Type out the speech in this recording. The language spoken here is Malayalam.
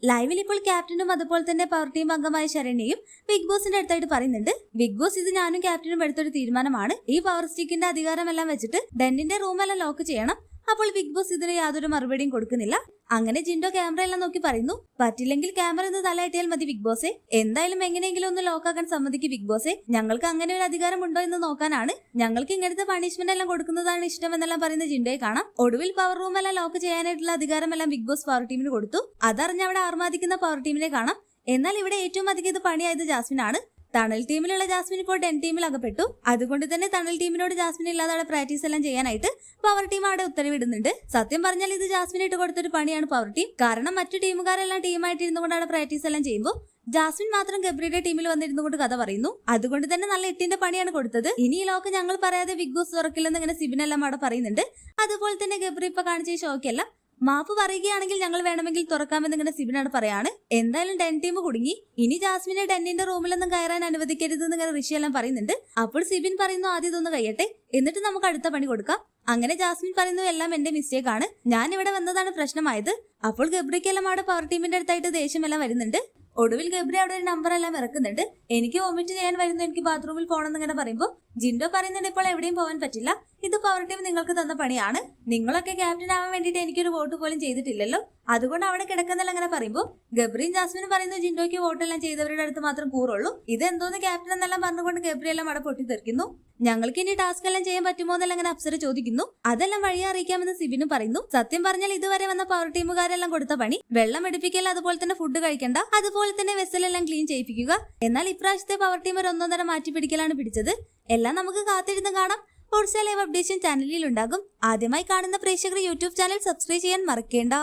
ലൈവിൽ ഇപ്പോൾ ക്യാപ്റ്റനും അതുപോലെ തന്നെ പവർ ടീം അംഗമായ ശരണ്യയും ബിഗ് ബോസിന്റെ അടുത്തായിട്ട് പറയുന്നുണ്ട്, ബിഗ് ബോസ് ഇത് ഞാനും ക്യാപ്റ്റനും എടുത്തൊരു തീരുമാനമാണ്. ഈ പവർ സ്റ്റിക്കിന്റെ അധികാരമെല്ലാം വെച്ചിട്ട് ഡെന്നിന്റെ റൂമെല്ലാം ലോക്ക് ചെയ്യണം. അപ്പോൾ ബിഗ് ബോസ് ഇതിന് യാതൊരു മറുപടിയും കൊടുക്കുന്നില്ല. അങ്ങനെ ജിൻഡോ ക്യാമറ എല്ലാം നോക്കി പറയുന്നു, പറ്റില്ലെങ്കിൽ ക്യാമറ ഒന്ന് തലയിട്ടിയാൽ മതി ബിഗ് ബോസെ. എന്തായാലും എങ്ങനെയെങ്കിലും ഒന്ന് ലോക്കാക്കാൻ സമ്മതിക്കും ബിഗ് ബോസെ. ഞങ്ങൾക്ക് അങ്ങനെ ഒരു അധികാരം ഉണ്ടോ എന്ന് നോക്കാനാണ്. ഞങ്ങൾക്ക് ഇങ്ങനത്തെ പണിഷ്മെന്റ് എല്ലാം കൊടുക്കുന്നതാണ് ഇഷ്ടം എന്നെല്ലാം പറയുന്ന ജിൻഡോയെ കാണാം. ഒടുവിൽ പവർ റൂം എല്ലാം ലോക്ക് ചെയ്യാനായിട്ടുള്ള അധികാരമെല്ലാം ബിഗ് ബോസ് പവർ ടീമിന് കൊടുത്തു. അതറിഞ്ഞ് അവിടെ ആർമാദിക്കുന്ന പവർ ടീമിനെ കാണാം. എന്നാൽ ഇവിടെ ഏറ്റവും അധികം ഇത് പണിയായത് ജാസ്മിനാണ്. തണൽ ടീമിലുള്ള ജാസ്മിൻ ഇപ്പോൾ ഡെൻ ടീമിൽ അകപ്പെട്ടു. അതുകൊണ്ട് തന്നെ തണൽ ടീമിനോട് ജാസ്മിൻ ഇല്ലാതെ പ്രാക്ടീസ് എല്ലാം ചെയ്യാനായിട്ട് പവർ ടീം അവിടെ ഉത്തരവിടുന്നുണ്ട്. സത്യം പറഞ്ഞാൽ ഇത് ജാസ്മിൻ ഇട്ട് കൊടുത്തൊരു പണിയാണ് പവർ ടീം. കാരണം മറ്റു ടീമുകാരെല്ലാം ടീമായിട്ട് ഇരുന്നുകൊണ്ടാണ് പ്രാക്ടീസ് എല്ലാം ചെയ്യുമ്പോൾ ജാസ്മിൻ മാത്രം ഗബ്രിയുടെ ടീമിൽ വന്നിരുന്നുകൊണ്ട് കഥ പറയുന്നു. അതുകൊണ്ട് തന്നെ നല്ല എട്ടിന്റെ പണിയാണ് കൊടുത്തത്. ഇനി ഈ ലോക്ക് ഞങ്ങൾ പറയാതെ ബിഗ് ബോസ് തുറക്കില്ലെന്ന് ഇങ്ങനെ സിബിനെല്ലാം അവിടെ പറയുന്നുണ്ട്. അതുപോലെ തന്നെ ഗബ്രി ഇപ്പൊ കാണിച്ച ഷോക്കെല്ലാം മാപ്പ് പറയുകയാണെങ്കിൽ ഞങ്ങൾ വേണമെങ്കിൽ തുറക്കാമെന്ന് ഇങ്ങനെ സിബിനാണ് പറയാണ്. എന്തായാലും ഡെൻ ടീം കുടുങ്ങി. ഇനി ജാസ്മിനെ ഡെന്നിന്റെ റൂമിലൊന്നും കയറാൻ അനുവദിക്കരുതെന്ന് ഇങ്ങനെ ഋഷിയെല്ലാം പറയുന്നുണ്ട്. അപ്പോൾ സിബിൻ പറയുന്നു, ആദ്യം ഇതൊന്ന് കഴിയട്ടെ, എന്നിട്ട് നമുക്ക് അടുത്ത പണി കൊടുക്കാം. അങ്ങനെ ജാസ്മിൻ പറയുന്നു, എല്ലാം എന്റെ മിസ്റ്റേക്ക് ആണ്, ഞാൻ ഇവിടെ വന്നതാണ് പ്രശ്നമായത്. അപ്പോൾ ഗബ്രിക്കെല്ലാം അവിടെ പവർ ടീമിന്റെ അടുത്തായിട്ട് ദേഷ്യമെല്ലാം വരുന്നുണ്ട്. ഒടുവിൽ ഗബ്രി അവിടെ ഒരു നമ്പർ എല്ലാം ഇറക്കുന്നുണ്ട്. എനിക്ക് വോമിറ്റ് ചെയ്യാൻ വരുന്നു, എനിക്ക് ബാത്റൂമിൽ പോകണമെന്ന് ഇങ്ങനെ പറയുമ്പോൾ ജിൻഡോ പറയുന്നുണ്ട്, ഇപ്പോൾ എവിടെയും പോകാൻ പറ്റില്ല, ഇത് പവർ ടീം നിങ്ങൾക്ക് തന്ന പണിയാണ്. നിങ്ങളൊക്കെ ക്യാപ്റ്റൻ ആവാൻ വേണ്ടിയിട്ട് എനിക്കൊരു വോട്ട് പോലും ചെയ്തിട്ടില്ലല്ലോ, അതുകൊണ്ട് അവിടെ കിടക്കുന്നെല്ലാം അങ്ങനെ പറയുമ്പോൾ ഗബ്രിയും ജാസ്മിനും പറയുന്നു, ജിൻഡോയ്ക്ക് വോട്ടെല്ലാം ചെയ്തവരുടെ അടുത്ത് മാത്രം കൂറുള്ളൂ, ഇത് എന്തോന്ന് ക്യാപ്റ്റൻ എന്നെല്ലാം പറഞ്ഞുകൊണ്ട് ഗബ്രി എല്ലാം അവിടെ പൊട്ടിത്തെറിക്കുന്നു. ഞങ്ങൾക്ക് ഇനി ടാസ്ക് എല്ലാം ചെയ്യാൻ പറ്റുമോ എന്നെല്ലാം അങ്ങനെ അപ്സര ചോദിക്കുന്നു. അതെല്ലാം വഴിയെ അറിയിക്കാമെന്ന് സിബിനും പറയുന്നു. സത്യം പറഞ്ഞാൽ ഇതുവരെ വന്ന പവർ ടീമുകാരെല്ലാം കൊടുത്ത പണി വെള്ളം എടുപ്പിക്കൽ, അതുപോലെ തന്നെ ഫുഡ് കഴിക്കണ്ട, അതുപോലെ തന്നെ വെസലെല്ലാം ക്ലീൻ ചെയ്യിപ്പിക്കുക. എന്നാൽ ഇപ്രാവശ്യത്തെ പവർ ടീം ഒരു ഒന്നൊന്നര മാറ്റി പിടിക്കലാണ് പിടിച്ചത്. എല്ലാം നമുക്ക് കാത്തിരുന്ന് കാണാം. കൂടുതൽ ലൈവ് അപ്ഡേഷൻ ചാനലിൽ ഉണ്ടാകും. ആദ്യമായി കാണുന്ന പ്രേക്ഷകർ യൂട്യൂബ് ചാനൽ സബ്സ്ക്രൈബ് ചെയ്യാൻ മറക്കേണ്ട.